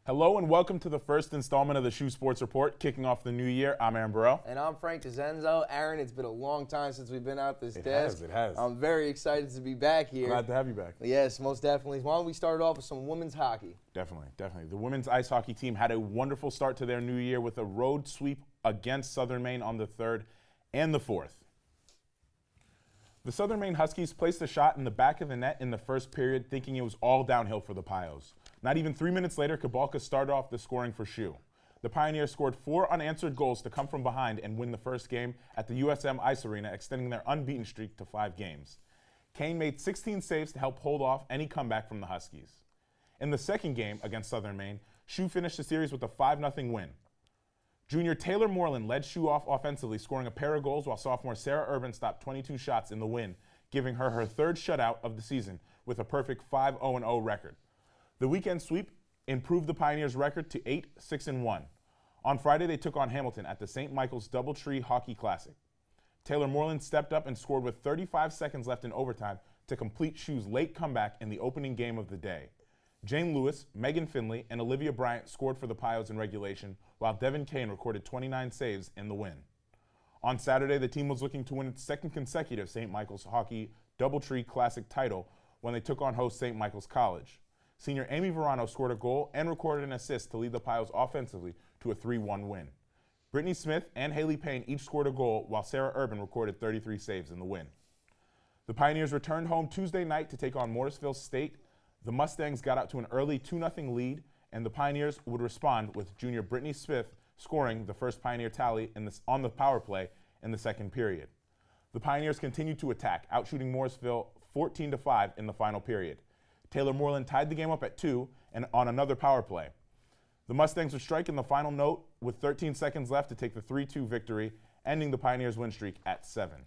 Hello and welcome to the first installment of the SHU Sports Report. Kicking off the new year, I'm Aaron Burrell. And I'm Frank DeZenzo. Aaron, it's been a long time since we've been out this desk. It has. I'm very excited to be back here. Glad to have you back. Yes, most definitely. Why don't we start off with some women's hockey? Definitely. The women's ice hockey team had a wonderful start to their new year with a road sweep against Southern Maine on the 3rd and the 4th. The Southern Maine Huskies placed a shot in the back of the net in the first period, thinking it was all downhill for the Pios. Not even 3 minutes later, Kabalka started off the scoring for SHU. The Pioneers scored 4 unanswered goals to come from behind and win the first game at the USM Ice Arena, extending their unbeaten streak to 5 games. Kane made 16 saves to help hold off any comeback from the Huskies. In the second game against Southern Maine, SHU finished the series with a 5-0 win. Junior Taylor Moreland led SHU off offensively, scoring a pair of goals while sophomore Sarah Urban stopped 22 shots in the win, giving her her 3rd shutout of the season with a perfect 5-0-0 record. The weekend sweep improved the Pioneers' record to 8-6-1. On Friday, they took on Hamilton at the St. Michael's Doubletree Hockey Classic. Taylor Moreland stepped up and scored with 35 seconds left in overtime to complete SHU's late comeback in the opening game of the day. Jane Lewis, Megan Finley, and Olivia Bryant scored for the Pios in regulation, while Devin Kane recorded 29 saves in the win. On Saturday, the team was looking to win its 2nd consecutive St. Michael's Hockey Doubletree Classic title when they took on host St. Michael's College. Senior Amy Verano scored a goal and recorded an assist to lead the Pios offensively to a 3-1 win. Brittany Smith and Haley Payne each scored a goal, while Sarah Urban recorded 33 saves in the win. The Pioneers returned home Tuesday night to take on Morrisville State. The Mustangs got out to an early 2-0 lead, and the Pioneers would respond with junior Brittany Smith scoring the first Pioneer tally on the power play in the second period. The Pioneers continued to attack, outshooting Morrisville 14-5 in the final period. Taylor Moreland tied the game up at 2 and on another power play. The Mustangs would strike in the final note with 13 seconds left to take the 3-2 victory, ending the Pioneers' win streak at 7.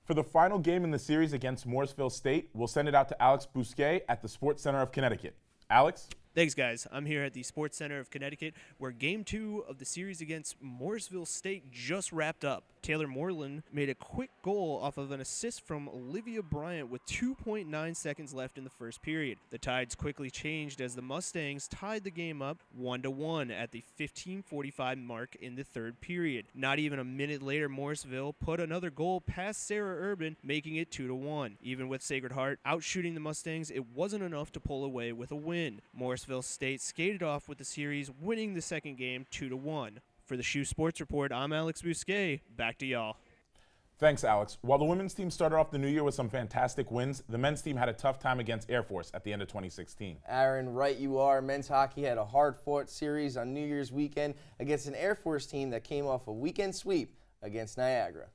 For the final game in the series against Morrisville State, we'll send it out to Alex Bousquet at the Sports Center of Connecticut. Alex? Thanks, guys. I'm here at the Sports Center of Connecticut, where Game 2 of the series against Morrisville State just wrapped up. Taylor Moreland made a quick goal off of an assist from Olivia Bryant with 2.9 seconds left in the first period. The tides quickly changed as the Mustangs tied the game up 1-1 at the 15:45 mark in the 3rd period. Not even a minute later, Morrisville put another goal past Sarah Urban, making it 2-1. Even with Sacred Heart outshooting the Mustangs, it wasn't enough to pull away with a win. Morrisville State skated off with the series, winning the second game 2-1. For the SHU Sports Report, I'm Alex Bousquet. Back to y'all. Thanks, Alex. While the women's team started off the new year with some fantastic wins, the men's team had a tough time against Air Force at the end of 2016. Aaron, right you are. Men's hockey had a hard-fought series on New Year's weekend against an Air Force team that came off a weekend sweep against Niagara.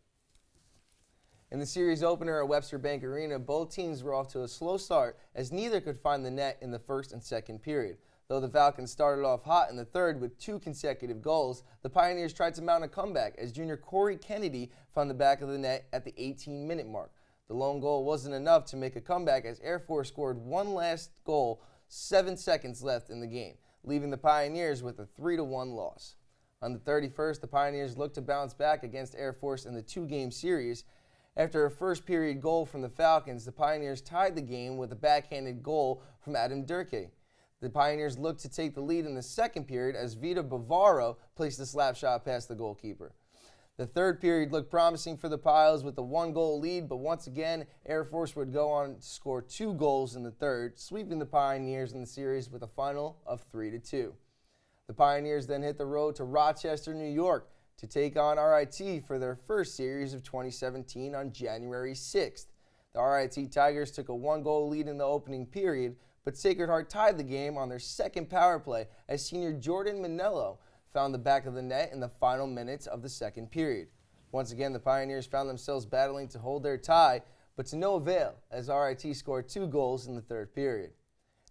In the series opener at Webster Bank Arena, both teams were off to a slow start as neither could find the net in the first and second period. Though the Falcons started off hot in the 3rd with 2 consecutive goals, the Pioneers tried to mount a comeback as junior Corey Kennedy found the back of the net at the 18-minute mark. The lone goal wasn't enough to make a comeback as Air Force scored one last goal 7 seconds left in the game, leaving the Pioneers with a 3-1 loss. On the 31st, the Pioneers looked to bounce back against Air Force in the 2-game series. After a first-period goal from the Falcons, the Pioneers tied the game with a backhanded goal from Adam Durkee. The Pioneers looked to take the lead in the second period as Vita Bavaro placed a slap shot past the goalkeeper. The 3rd period looked promising for the Pios with a 1-goal lead, but once again, Air Force would go on to score 2 goals in the 3rd, sweeping the Pioneers in the series with a final of 3-2. The Pioneers then hit the road to Rochester, New York, to take on RIT for their first series of 2017 on January 6th. The RIT Tigers took a 1-goal lead in the opening period, but Sacred Heart tied the game on their second power play as senior Jordan Manello found the back of the net in the final minutes of the second period. Once again, the Pioneers found themselves battling to hold their tie, but to no avail as RIT scored 2 goals in the 3rd period.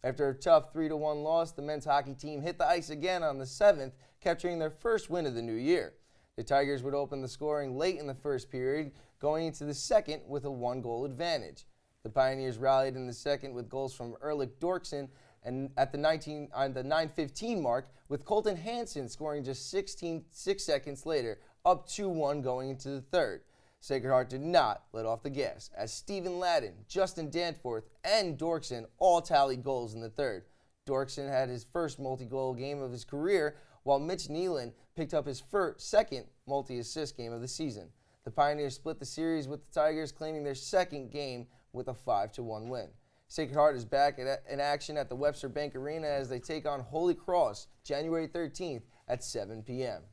After a tough 3-1 loss, the men's hockey team hit the ice again on the 7th, capturing their first win of the new year. The Tigers would open the scoring late in the first period, going into the second with a 1-goal advantage. The Pioneers rallied in the second with goals from Erlich Dorksen and at the 9:15 mark, with Colton Hansen scoring just 6 seconds later, up 2-1 going into the 3rd. Sacred Heart did not let off the gas, as Stephen Ladden, Justin Danforth, and Dorksen all tallied goals in the 3rd. Dorkson had his first multi-goal game of his career, while Mitch Nealon picked up his second multi-assist game of the season. The Pioneers split the series with the Tigers, claiming their second game with a 5-1 win. Sacred Heart is back in action at the Webster Bank Arena as they take on Holy Cross January 13th at 7 p.m.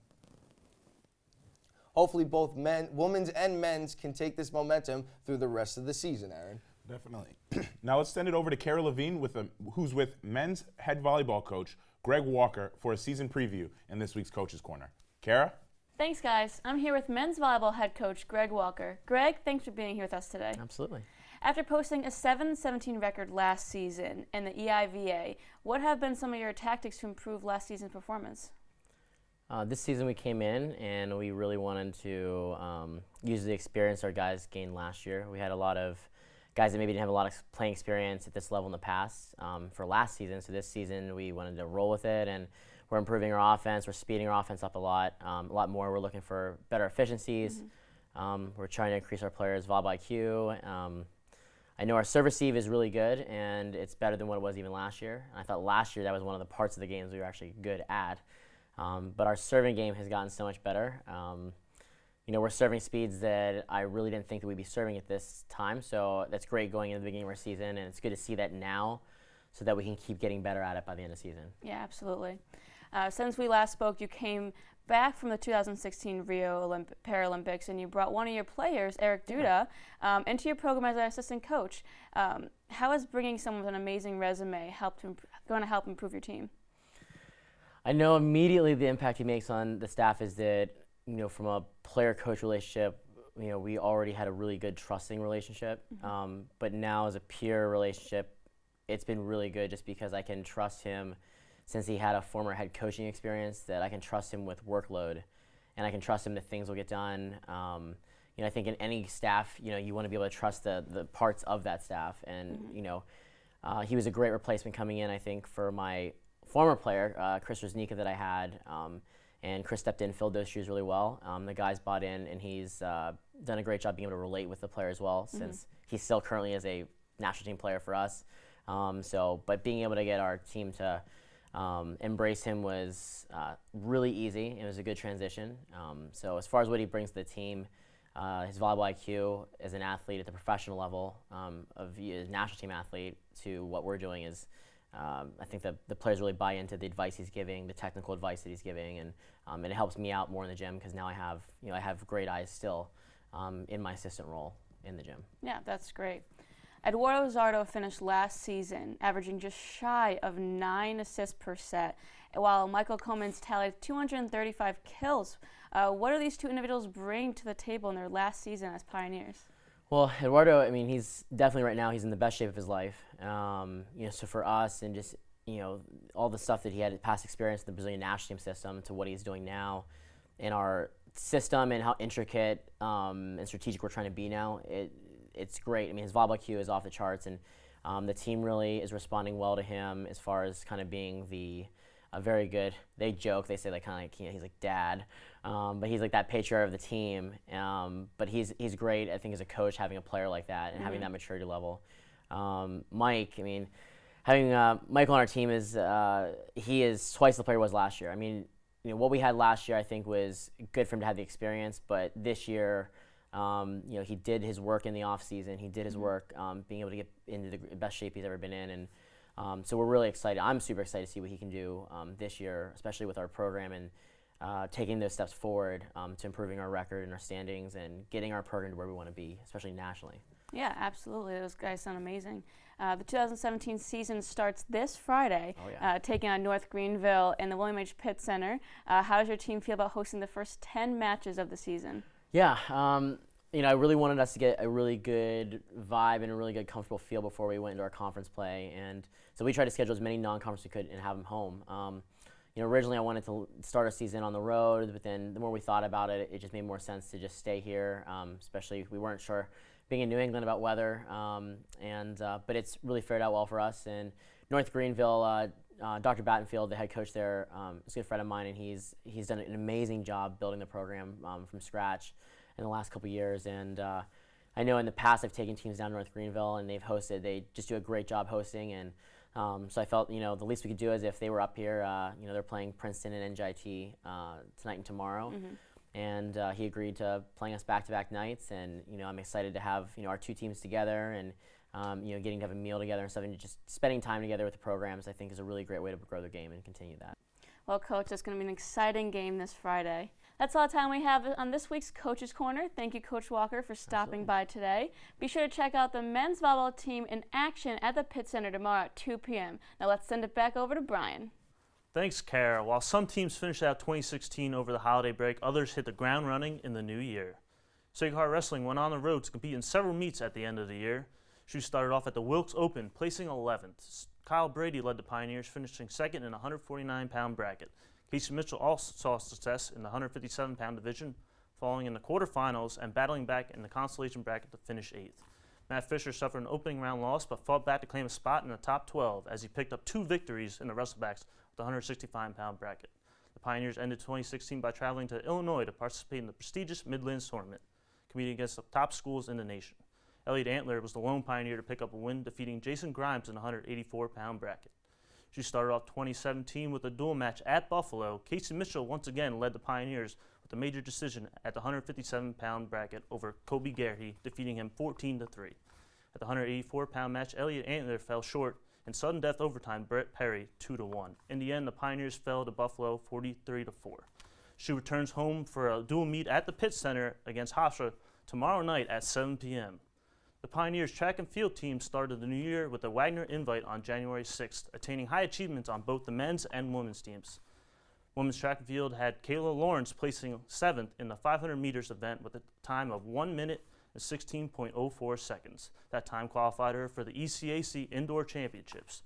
Hopefully both women's and men's can take this momentum through the rest of the season, Aaron. Definitely. Now let's send it over to Kara Levine, who's with men's head volleyball coach Greg Walker for a season preview in this week's Coach's Corner. Kara? Thanks, guys. I'm here with men's volleyball head coach Greg Walker. Greg, thanks for being here with us today. Absolutely. After posting a 7-17 record last season in the EIVA, what have been some of your tactics to improve last season's performance? This season we came in and we really wanted to use the experience our guys gained last year. We had a lot of guys that maybe didn't have a lot of playing experience at this level in the past for last season. So this season we wanted to roll with it, and we're improving our offense. We're speeding our offense up a lot more. We're looking for better efficiencies. We're trying to increase our players' volleyball IQ. I know our serve receive is really good, and it's better than what it was even last year. And I thought last year that was one of the parts of the games we were actually good at. But our serving game has gotten so much better. We're serving speeds that I really didn't think that we'd be serving at this time, so that's great going into the beginning of our season, and it's good to see that now so that we can keep getting better at it by the end of the season. Yeah, absolutely. Since we last spoke, you came back from the 2016 Rio Paralympics, and you brought one of your players, Eric Duda, into your program as an assistant coach. How has bringing someone with an amazing resume going to help improve your team? I know immediately the impact he makes on the staff is that, from a player-coach relationship, we already had a really good trusting relationship. But now as a peer relationship, it's been really good just because I can trust him since he had a former head coaching experience, that I can trust him with workload and I can trust him that things will get done. I think in any staff, you want to be able to trust the parts of that staff. And, he was a great replacement coming in, I think, for my former player, Chris Rosnicka, that I had, and Chris stepped in, filled those shoes really well. The guys bought in, and he's done a great job being able to relate with the player as well, since he still currently is a national team player for us. But being able to get our team to embrace him was really easy. It was a good transition. So as far as what he brings to the team, his volleyball IQ as an athlete at the professional level, of a national team athlete, to what we're doing is, I think the players really buy into the advice he's giving, the technical advice that he's giving, and it helps me out more in the gym because now I have great eyes still in my assistant role in the gym. Yeah, that's great. Eduardo Zardo finished last season averaging just shy of 9 assists per set, while Michael Comans tallied 235 kills. What do these two individuals bring to the table in their last season as Pioneers? Well, Eduardo, he's definitely right now, he's in the best shape of his life. So for us, and just, all the stuff that he had past experience in the Brazilian national team system to what he's doing now in our system and how intricate and strategic we're trying to be now, it's great. His volleyball IQ is off the charts, and the team really is responding well to him as far as kind of being a very good, they joke, they say he's like dad, but he's like that patriarch of the team. But he's great, I think, as a coach, having a player like that and having that maturity level. Mike, having Michael on our team he is twice the player he was last year. What we had last year, I think, was good for him to have the experience, but this year, he did his work in the off season. He did his work, being able to get into the best shape he's ever been in, and so we're really excited. I'm super excited to see what he can do this year, especially with our program and taking those steps forward to improving our record and our standings and getting our program to where we want to be, especially nationally. Yeah, absolutely. Those guys sound amazing. The 2017 season starts this Friday, taking on North Greenville in the William H. Pitt Center. How does your team feel about hosting the first 10 matches of the season? Yeah, I really wanted us to get a really good vibe and a really good comfortable feel before we went into our conference play, and so we tried to schedule as many non-conference as we could and have them home. Originally I wanted to start our season on the road, but then the more we thought about it, it just made more sense to just stay here, especially we weren't sure being in New England about weather, but it's really fared out well for us. And North Greenville, Dr. Battenfield, the head coach there, is a good friend of mine, and he's done an amazing job building the program from scratch in the last couple of years. And I know in the past I've taken teams down to North Greenville and they've hosted. They just do a great job hosting, and So I felt, the least we could do is if they were up here, they're playing Princeton and NJIT tonight and tomorrow. And he agreed to playing us back-to-back nights. And, I'm excited to have, our two teams together and, getting to have a meal together and stuff. And just spending time together with the programs, I think, is a really great way to grow their game and continue that. Well, Coach, it's going to be an exciting game this Friday. That's all the time we have on this week's Coach's Corner. Thank you, Coach Walker, for stopping by today. Be sure to check out the men's volleyball team in action at the Pitt Center tomorrow at 2 p.m. Now let's send it back over to Brian. Thanks, Kara. While some teams finished out 2016 over the holiday break, others hit the ground running in the new year. Sacred Heart Wrestling went on the road to compete in several meets at the end of the year. SHU started off at the Wilkes Open, placing 11th. Kyle Brady led the Pioneers, finishing second in the 149-pound bracket. Casey Mitchell also saw success in the 157-pound division, falling in the quarterfinals and battling back in the consolation bracket to finish 8th. Matt Fisher suffered an opening round loss, but fought back to claim a spot in the top 12 as he picked up 2 victories in the wrestlebacks with the 165-pound bracket. The Pioneers ended 2016 by traveling to Illinois to participate in the prestigious Midlands Tournament, competing against the top schools in the nation. Elliot Antler was the lone Pioneer to pick up a win, defeating Jason Grimes in the 184-pound bracket. She started off 2017 with a dual match at Buffalo. Casey Mitchell once again led the Pioneers with a major decision at the 157-pound bracket over Kobe Garrity, defeating him 14-3. At the 184-pound match, Elliot Antler fell short in sudden death overtime, Brett Perry 2-1. In the end, the Pioneers fell to Buffalo 43-4. She returns home for a dual meet at the Pitt Center against Hofstra tomorrow night at 7 p.m. The Pioneers track and field team started the new year with a Wagner invite on January 6th, attaining high achievements on both the men's and women's teams. Women's track and field had Kayla Lawrence placing 7th in the 500 meters event with a time of 1 minute and 16.04 seconds. That time qualified her for the ECAC Indoor Championships.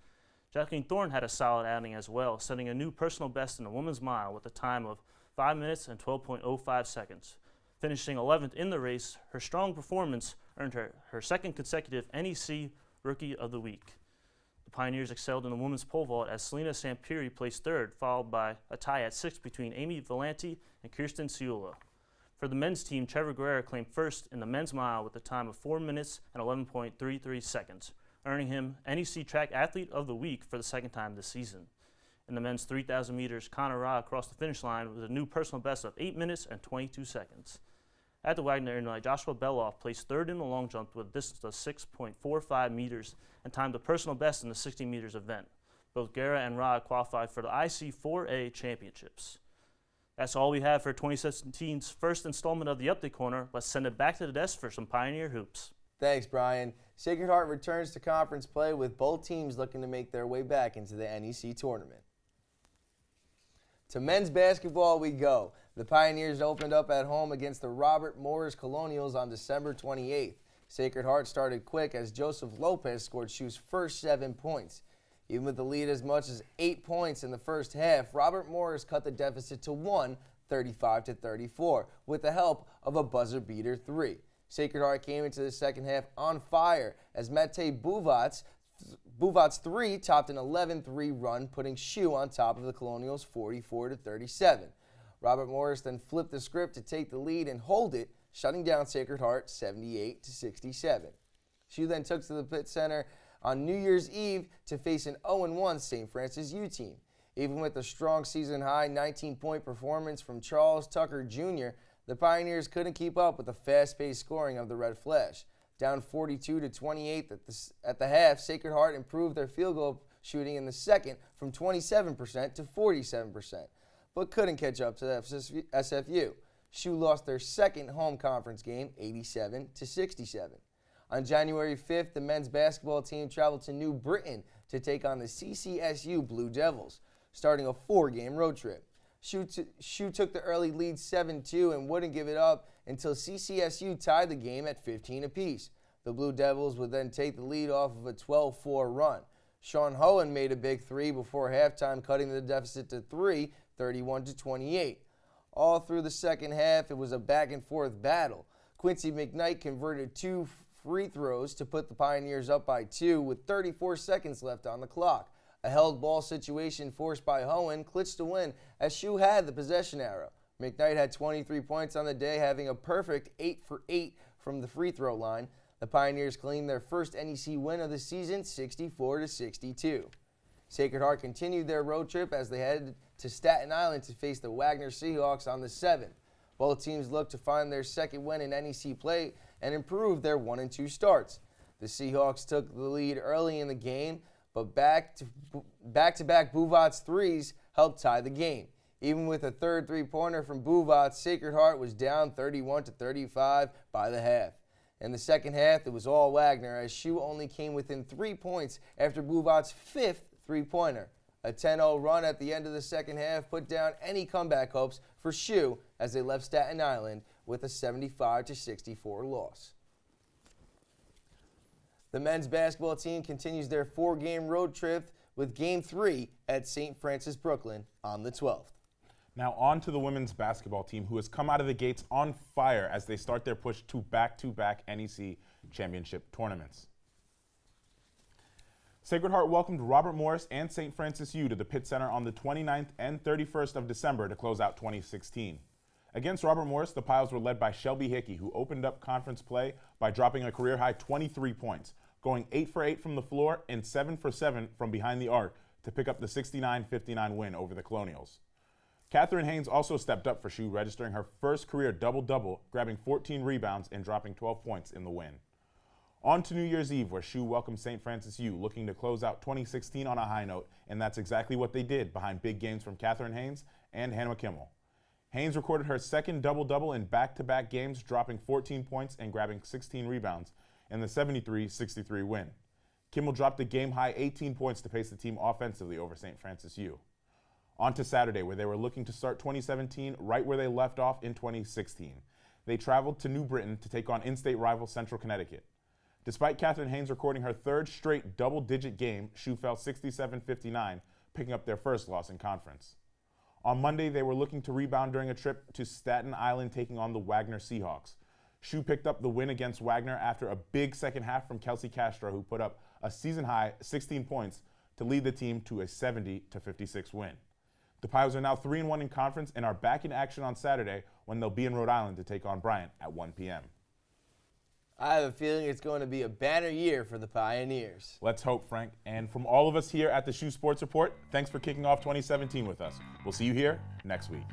Jacqueline Thorne had a solid outing as well, setting a new personal best in the women's mile with a time of 5 minutes and 12.05 seconds. Finishing 11th in the race, her strong performance earned her second consecutive NEC Rookie of the Week. The Pioneers excelled in the women's pole vault as Selena Sampiri placed 3rd, followed by a tie at 6th between Amy Valenti and Kirsten Ciula. For the men's team, Trevor Guerrero claimed 1st in the men's mile with a time of 4 minutes and 11.33 seconds, earning him NEC Track Athlete of the Week for the 2nd time this season. In the men's 3,000 meters, Connor Ra crossed the finish line with a new personal best of 8 minutes and 22 seconds. At the Wagner invite, Joshua Beloff placed 3rd in the long jump with a distance of 6.45 meters and timed a personal best in the 60 meters event. Both Guerra and Ra qualified for the IC4A championships. That's all we have for 2017's first installment of the Update Corner. Let's send it back to the desk for some Pioneer hoops. Thanks, Brian. Sacred Heart returns to conference play with both teams looking to make their way back into the NEC tournament. To men's basketball we go. The Pioneers opened up at home against the Robert Morris Colonials on December 28th. Sacred Heart started quick as Joseph Lopez scored SHU's first 7 points. Even with the lead as much as 8 points in the first half, Robert Morris cut the deficit to 1, 35-34, with the help of a buzzer beater 3. Sacred Heart came into the second half on fire as Mate Buvat's 3 topped an 11-3 run, putting SHU on top of the Colonials 44-37. Robert Morris then flipped the script to take the lead and hold it, shutting down Sacred Heart 78-67. SHU then took to the Pitt Center on New Year's Eve to face an 0-1 St. Francis U team. Even with a strong season-high 19-point performance from Charles Tucker Jr., the Pioneers couldn't keep up with the fast-paced scoring of the Red Flash. Down 42-28 at the half, Sacred Heart improved their field goal shooting in the second from 27% to 47%, but couldn't catch up to SFU. SHU lost their second home conference game, 87-67. On January 5th, the men's basketball team traveled to New Britain to take on the CCSU Blue Devils, starting a 4-game road trip. SHU took the early lead 7-2 and wouldn't give it up until CCSU tied the game at 15 apiece. The Blue Devils would then take the lead off of a 12-4 run. Sean Hohen made a big 3 before halftime, cutting the deficit to 3, 31-28. All through the second half, it was a back-and-forth battle. Quincy McKnight converted 2 free throws to put the Pioneers up by 2 with 34 seconds left on the clock. A held ball situation forced by Hohen clinched the win as SHU had the possession arrow. McKnight had 23 points on the day, having a perfect 8 for 8 from the free throw line. The Pioneers claimed their first NEC win of the season, 64-62. Sacred Heart continued their road trip as they headed to Staten Island to face the Wagner Seahawks on the 7th. Both teams looked to find their second win in NEC play and improve their 1-2 starts. The Seahawks took the lead early in the game, but back-to-back Buvats threes helped tie the game. Even with a third three-pointer from Buvats, Sacred Heart was down 31-35 by the half. In the second half, it was all Wagner, as SHU only came within 3 points after Buvats' fifth three-pointer. A 10-0 run at the end of the second half put down any comeback hopes for SHU as they left Staten Island with a 75-64 loss. The men's basketball team continues their 4-game road trip with Game 3 at St. Francis, Brooklyn on the 12th. Now on to the women's basketball team, who has come out of the gates on fire as they start their push to back-to-back NEC championship tournaments. Sacred Heart welcomed Robert Morris and St. Francis U to the Pitt Center on the 29th and 31st of December to close out 2016. Against Robert Morris, the Piles were led by Shelby Hickey, who opened up conference play by dropping a career-high 23 points, going 8 for 8 from the floor and 7 for 7 from behind the arc to pick up the 69-59 win over the Colonials. Catherine Haynes also stepped up for SHU, registering her first career double-double, grabbing 14 rebounds and dropping 12 points in the win. On to New Year's Eve, where SHU welcomed St. Francis U, looking to close out 2016 on a high note, and that's exactly what they did behind big games from Catherine Haynes and Hannah McKimmel. Haynes recorded her second double-double in back-to-back games, dropping 14 points and grabbing 16 rebounds in the 73-63 win. Kimmel dropped a game-high 18 points to pace the team offensively over St. Francis U. On to Saturday, where they were looking to start 2017 right where they left off in 2016. They traveled to New Britain to take on in-state rival Central Connecticut. Despite Catherine Haynes recording her third straight double-digit game, SHU fell 67-59, picking up their first loss in conference. On Monday, they were looking to rebound during a trip to Staten Island, taking on the Wagner Seahawks. SHU picked up the win against Wagner after a big second half from Kelsey Castro, who put up a season-high 16 points to lead the team to a 70-56 win. The Piles are now 3-1 in conference and are back in action on Saturday when they'll be in Rhode Island to take on Bryant at 1 p.m. I have a feeling it's going to be a banner year for the Pioneers. Let's hope, Frank. And from all of us here at the SHU Sports Report, thanks for kicking off 2017 with us. We'll see you here next week.